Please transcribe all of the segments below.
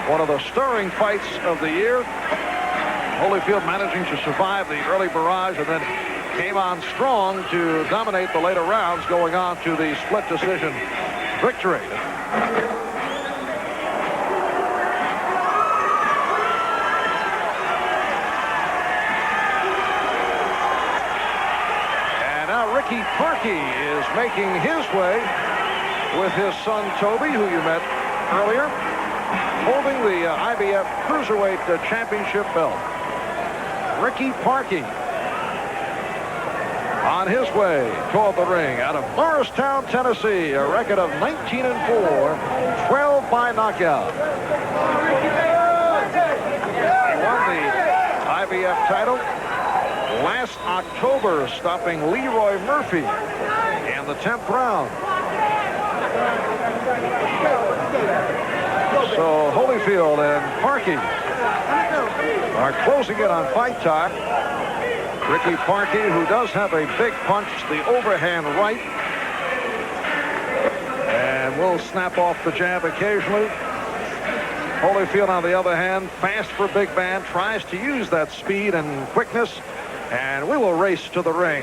one of the stirring fights of the year. Holyfield managing to survive the early barrage and then came on strong to dominate the later rounds, going on to the split decision victory. And now Rickey Parkey is making his way with his son Toby, who you met earlier, holding the IBF Cruiserweight Championship belt. Rickey Parkey on his way toward the ring out of Morristown, Tennessee, a record of 19-4, 12 by knockout. He won the IBF title last October, stopping Leroy Murphy in the 10th round. So Holyfield and Parkey are closing in on fight time. Rickey Parkey, who does have a big punch, the overhand right, and will snap off the jab occasionally. Holyfield, on the other hand, fast for a big man, tries to use that speed and quickness, and we will race to the ring.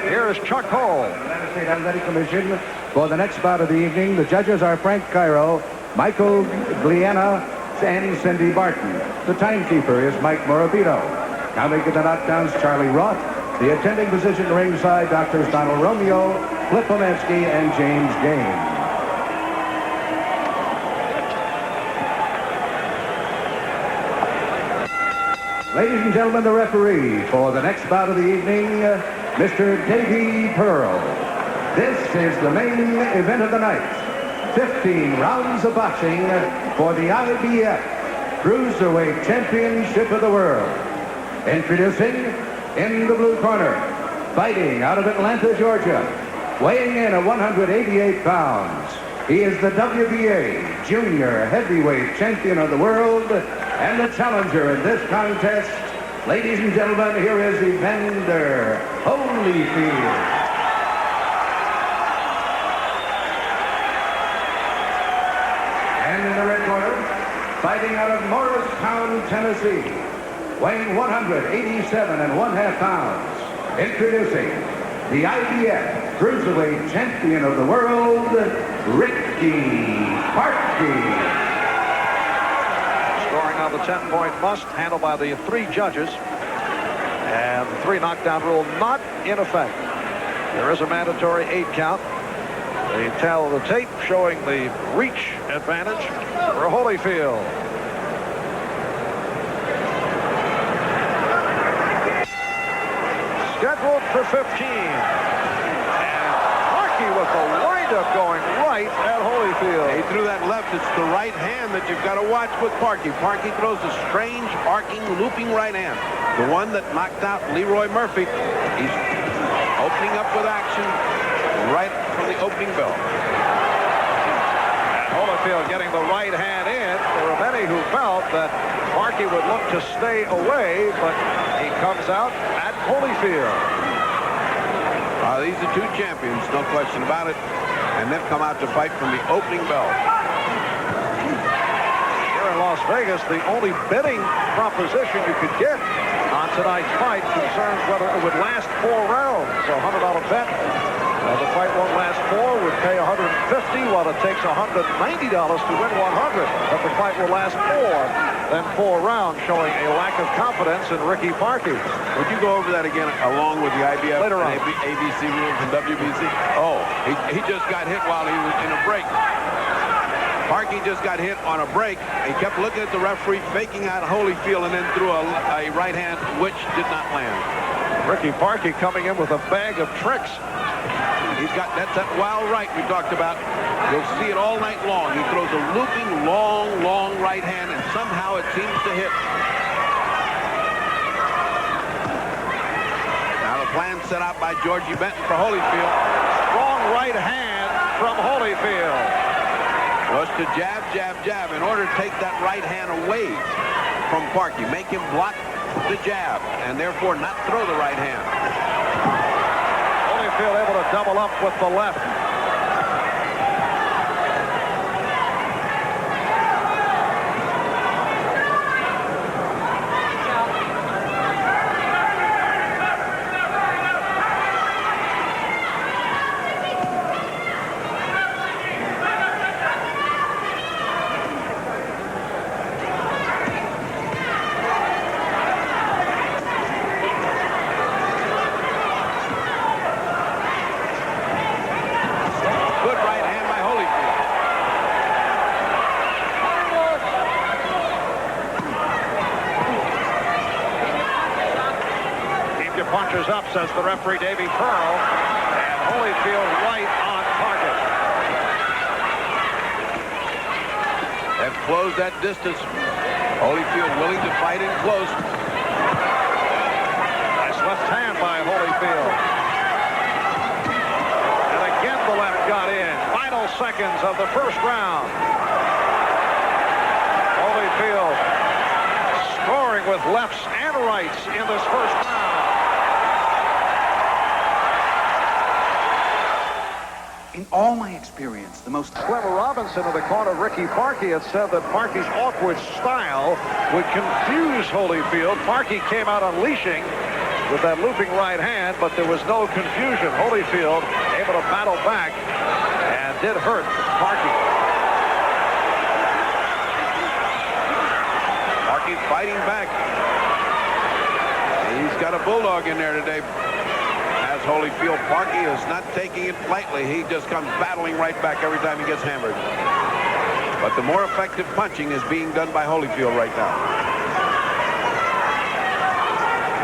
Here is Chuck Hall. United States Athletic Commission for the next bout of the evening. The judges are Frank Cairo, Michael Gliana, and Cindy Barton. The timekeeper is Mike Morabito. Now making the knockdowns, Charlie Roth. The attending physician ringside, Doctors Donald Romeo, Flip Pomansky, and James Gaines. Ladies and gentlemen, the referee for the next bout of the evening, Mr. Davey Pearl. This is the main event of the night. 15 rounds of boxing for the IBF Cruiserweight Championship of the World. Introducing, in the blue corner, fighting out of Atlanta, Georgia, weighing in at 188 pounds. He is the WBA Junior Heavyweight Champion of the World and the challenger in this contest. Ladies and gentlemen, here is Evander Holyfield. And in the red corner, fighting out of Morristown, Tennessee, weighing 187.5 pounds. Introducing the IBF Cruiserweight Champion of the World, Rickey Parkey. Scoring on the 10-point must, handled by the 3 judges. And the 3 knockdown rule not in effect. There is a mandatory 8 count. They tell the tape showing the reach advantage for Holyfield. Scheduled for 15. And Parkey with the windup going right at Holyfield. He threw that left. It's the right hand that you've got to watch with Parkey. Parkey throws a strange, arcing, looping right hand. The one that knocked out Leroy Murphy. He's opening up with action right from the opening bell. And Holyfield getting the right hand in. There were many who felt that Parkey would look to stay away, but he comes out at Holyfield. These are 2 champions, no question about it. And they've come out to fight from the opening bell. Here in Las Vegas, the only betting proposition you could get on tonight's fight concerns whether it would last 4 rounds. So a $100 bet. The fight won't last 4, would pay $150, while it takes $190 to win 100. But the fight will last more than 4 rounds, showing a lack of confidence in Rickey Parkey. Would you go over that again along with the IBF Later on. ABC rules and WBC? Oh, he just got hit while he was in a break. Parkey just got hit on a break. He kept looking at the referee, faking out Holyfield, and then threw a right hand, which did not land. Rickey Parkey coming in with a bag of tricks. He's got that wild right we talked about. You'll see it all night long. He throws a looping, long right hand, and somehow it seems to hit. Now the plan set out by Georgie Benton for Holyfield. Strong right hand from Holyfield. Was to jab, jab, jab in order to take that right hand away from Parkey. Make him block the jab and therefore not throw the right hand. Holyfield able to double up with the left. punches up, says the referee, Davy Pearl. And Holyfield right on target. And close that distance. Holyfield willing to fight in close. Nice left hand by Holyfield. And again the left got in. Final seconds of the first round. Holyfield scoring with lefts and rights in this first round. In all my experience, the most Clever Robinson in the corner of Rickey Parkey had said that Parkey's awkward style would confuse Holyfield. Parkey came out unleashing with that looping right hand, but there was no confusion. Holyfield able to battle back and did hurt Parkey. Parkey fighting back. He's got a bulldog in there today. As Holyfield, Parkey is not taking it lightly. He just comes battling right back every time he gets hammered. But the more effective punching is being done by Holyfield right now.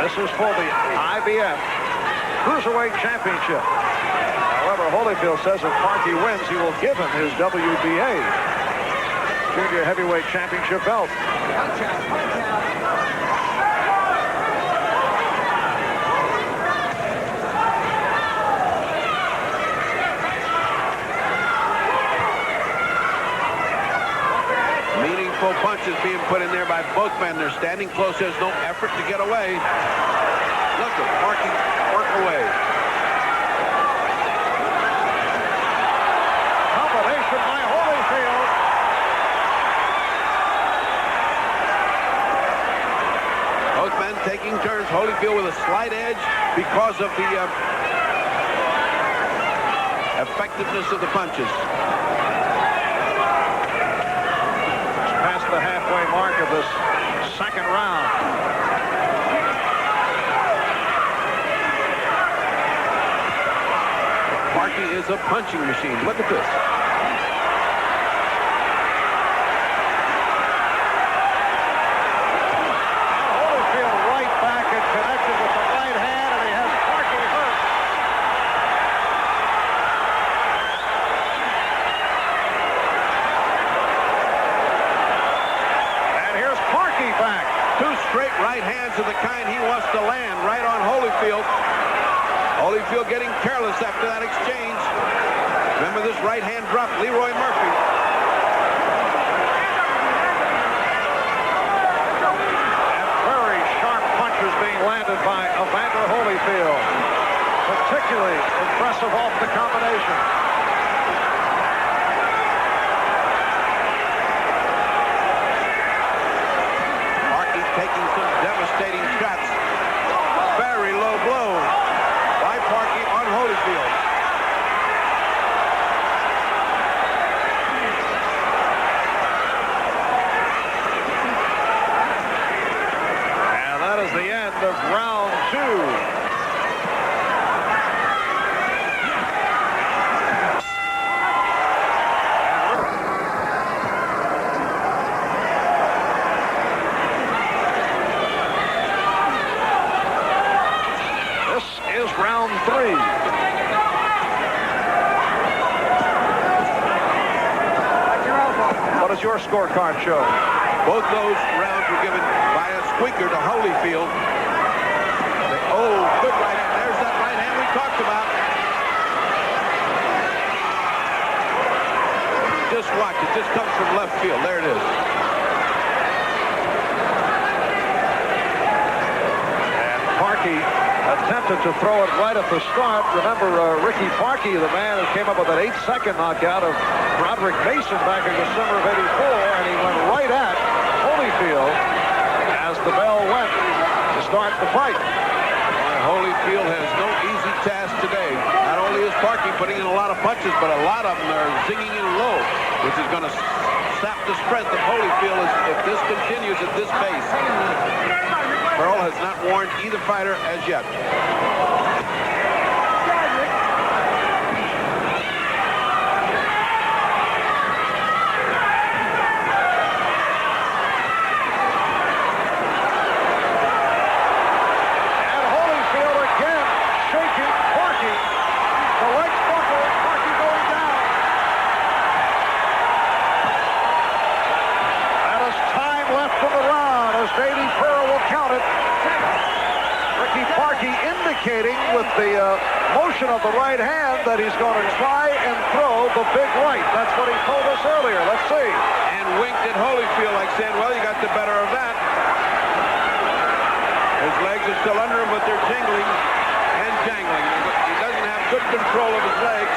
This is for the IBF Cruiserweight Championship. However, Holyfield says if Parkey wins, he will give him his WBA Junior Heavyweight Championship belt. Meaningful punches being put in there by both men. They're standing close. There's no effort to get away. Look at Parkey work away. Combination by Holyfield. Both men taking turns. Holyfield with a slight edge because of the effectiveness of the punches. Past the halfway mark of this second round. Parkey is a punching machine. Look at this. Holyfield right back and connected with the right hand, and he has Parkey hurt. And here's Parkey back. Two straight right hands of the kind he wants to land right on Holyfield. Holyfield getting careless after that exchange. Remember this right hand drop, Leroy Murphy. And very sharp punches being landed by Evander Holyfield. Particularly impressive off the combination. Parkey taking some devastating shots. Very low blow by Parkey on Holyfield. And that is the end of round two. This is round three. What does your scorecard show? Both those rounds were given by a squeaker to Holyfield. Oh, good right hand. There's that right hand we talked about. Just watch. It just comes from left field. There it is. And Parkey attempted to throw it right at the start. Remember, Rickey Parkey, the man who came up with that 8-second knockout of Broderick Mason back in December of '84, and he went right at Holyfield as the bell went to start the fight. Holyfield has no easy task today. Not only is Parkey putting in a lot of punches, but a lot of them are zinging in low, which is going to sap the strength of Holyfield if this continues at this pace. Pearl has not warned either fighter as yet. count it. Rickey Parkey indicating with the motion of the right hand that he's going to try and throw the big right. That's what he told us earlier. Let's see. And winked at Holyfield like saying, well, you got the better of that. His legs are still under him, but they're jingling and jangling. He doesn't have good control of his legs.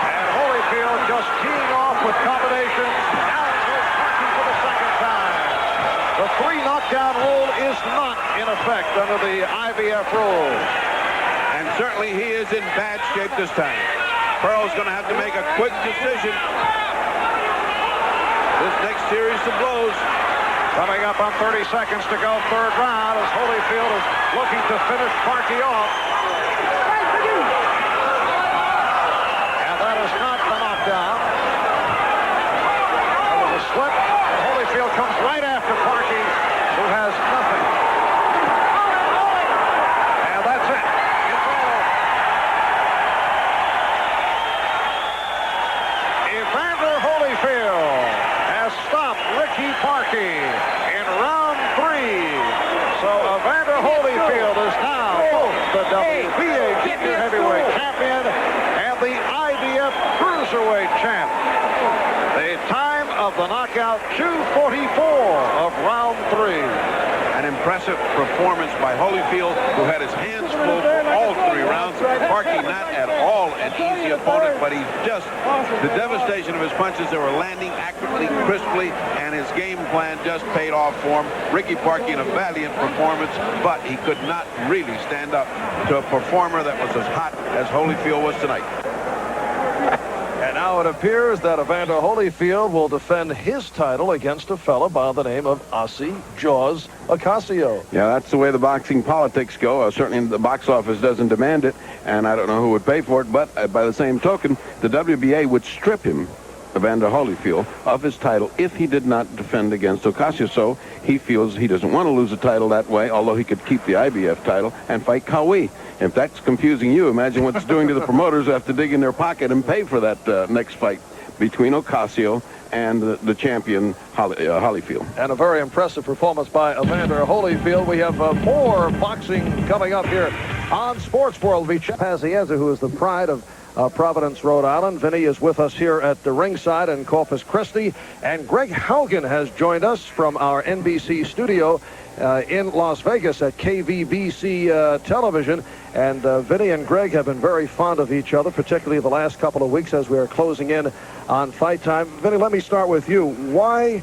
And Holyfield just teeing off with combinations. Now goes Parkey for the second time. The 3 knockdown rule is not in effect under the IBF rules. And certainly he is in bad shape this time. Pearl's going to have to make a quick decision. This next series of blows. Coming up on 30 seconds to go, third round, as Holyfield is looking to finish Parkey off. And that is not the knockdown. There was a slip, and Holyfield comes right after Parkey, who has nothing. And that's it. It's all over. Evander Holyfield has stopped Rickey Parkey in round 3. So Evander Holyfield is now both the WBA junior heavyweight champion and the IBF Cruiserweight champ. The time of the knockout, 2:44 of round 3. An impressive performance by Holyfield, who had his hands full for all 3 rounds. Parkey not at all an easy opponent, but he just, the devastation of his punches, they were landing accurately, crisply, and his game plan just paid off for him. Rickey Parkey in a valiant performance, but he could not really stand up to a performer that was as hot as Holyfield was tonight. And now it appears that Evander Holyfield will defend his title against a fella by the name of Ossie Jaws Ocasio. Yeah, that's the way the boxing politics go. Certainly the box office doesn't demand it, and I don't know who would pay for it, but by the same token, the WBA would strip him, Evander Holyfield, of his title if he did not defend against Ocasio. So he feels he doesn't want to lose a title that way, although he could keep the IBF title and fight Kawi. If that's confusing you, imagine what it's doing to the promoters who have to dig in their pocket and pay for that next fight between Ocasio and the champion Holyfield. And a very impressive performance by Evander Holyfield. We have more boxing coming up here on Sports World. Pazienza, who is the pride of Providence, Rhode Island. Vinny is with us here at the ringside in Corpus Christi. And Greg Haugen has joined us from our NBC studio in Las Vegas at KVBC television. And Vinny and Greg have been very fond of each other, particularly the last couple of weeks as we are closing in on fight time. Vinny, let me start with you. Why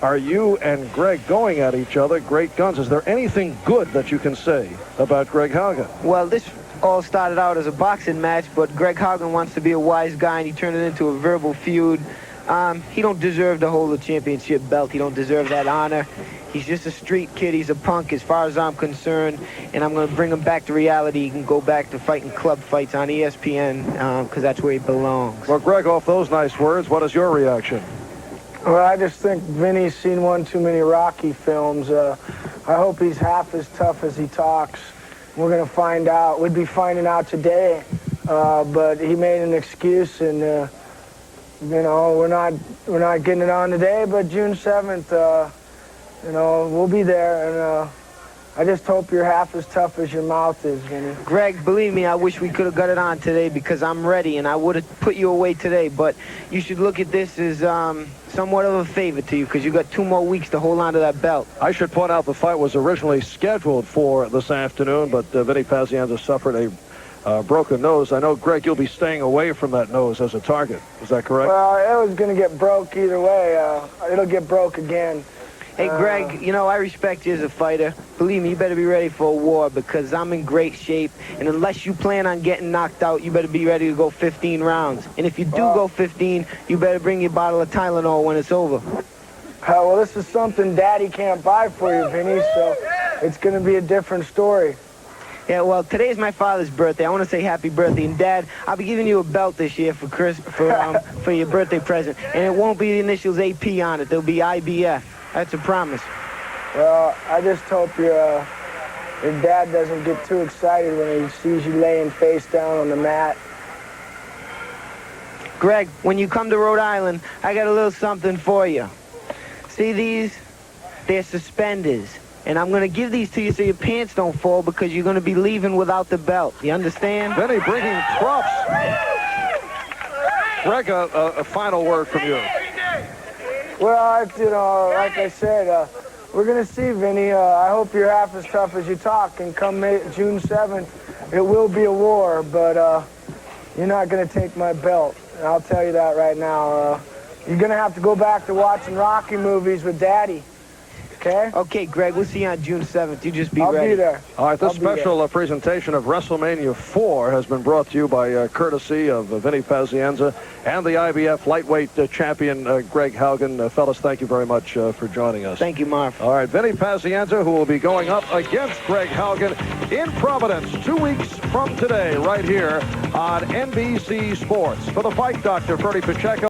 are you and Greg going at each other? Great guns. Is there anything good that you can say about Greg Haugen? Well, this all started out as a boxing match, but Greg Haugen wants to be a wise guy, and he turned it into a verbal feud. He don't deserve to hold the championship belt. He don't deserve that honor. He's just a street kid. He's a punk as far as I'm concerned, and I'm going to bring him back to reality. He can go back to fighting club fights on ESPN because that's where he belongs. Well, Greg, off those nice words, what is your reaction? Well, I just think Vinny's seen one too many Rocky films. I hope he's half as tough as he talks. We're going to find out. We'd be finding out today, but he made an excuse, and you know, we're not getting it on today. But June 7th, you know, we'll be there, and I just hope you're half as tough as your mouth is, Vinny. Greg, believe me, I wish we could have got it on today because I'm ready, and I would have put you away today. But you should look at this as somewhat of a favor to you because you got 2 more weeks to hold on to that belt. I should point out the fight was originally scheduled for this afternoon, but Vinny Pazienza suffered a broken nose. I know, Greg, you'll be staying away from that nose as a target. Is that correct? Well, it was going to get broke either way. It'll get broke again. Hey, Greg, you know, I respect you as a fighter. Believe me, you better be ready for a war because I'm in great shape. And unless you plan on getting knocked out, you better be ready to go 15 rounds. And if you do go 15, you better bring your bottle of Tylenol when it's over. Well, this is something Daddy can't buy for you, Vinny, so it's going to be a different story. Yeah, well, today's my father's birthday. I want to say happy birthday. And, Dad, I'll be giving you a belt this year for your birthday present. And it won't be the initials AP on it. There'll be IBF. That's a promise. Well, I just hope your dad doesn't get too excited when he sees you laying face down on the mat. Greg, when you come to Rhode Island, I got a little something for you. See these? they're suspenders. And I'm going to give these to you so your pants don't fall because you're going to be leaving without the belt. You understand? Vinny bringing props. Greg, a final word from you. Well, like I said, we're going to see, Vinny. I hope you're half as tough as you talk. And come June 7th, it will be a war, but you're not going to take my belt. And I'll tell you that right now. You're going to have to go back to watching Rocky movies with Daddy. Okay? Okay, Greg, we'll see you on June 7th. You just be I'll ready. be there. All right, this special presentation of WrestleMania 4 has been brought to you by courtesy of Vinny Pazienza and the IBF lightweight champion Greg Haugen. Fellas, thank you very much for joining us. Thank you, Marv. All right, Vinny Pazienza, who will be going up against Greg Haugen in Providence 2 weeks from today, right here on NBC Sports. For the Fight Doctor, Freddie Pacheco.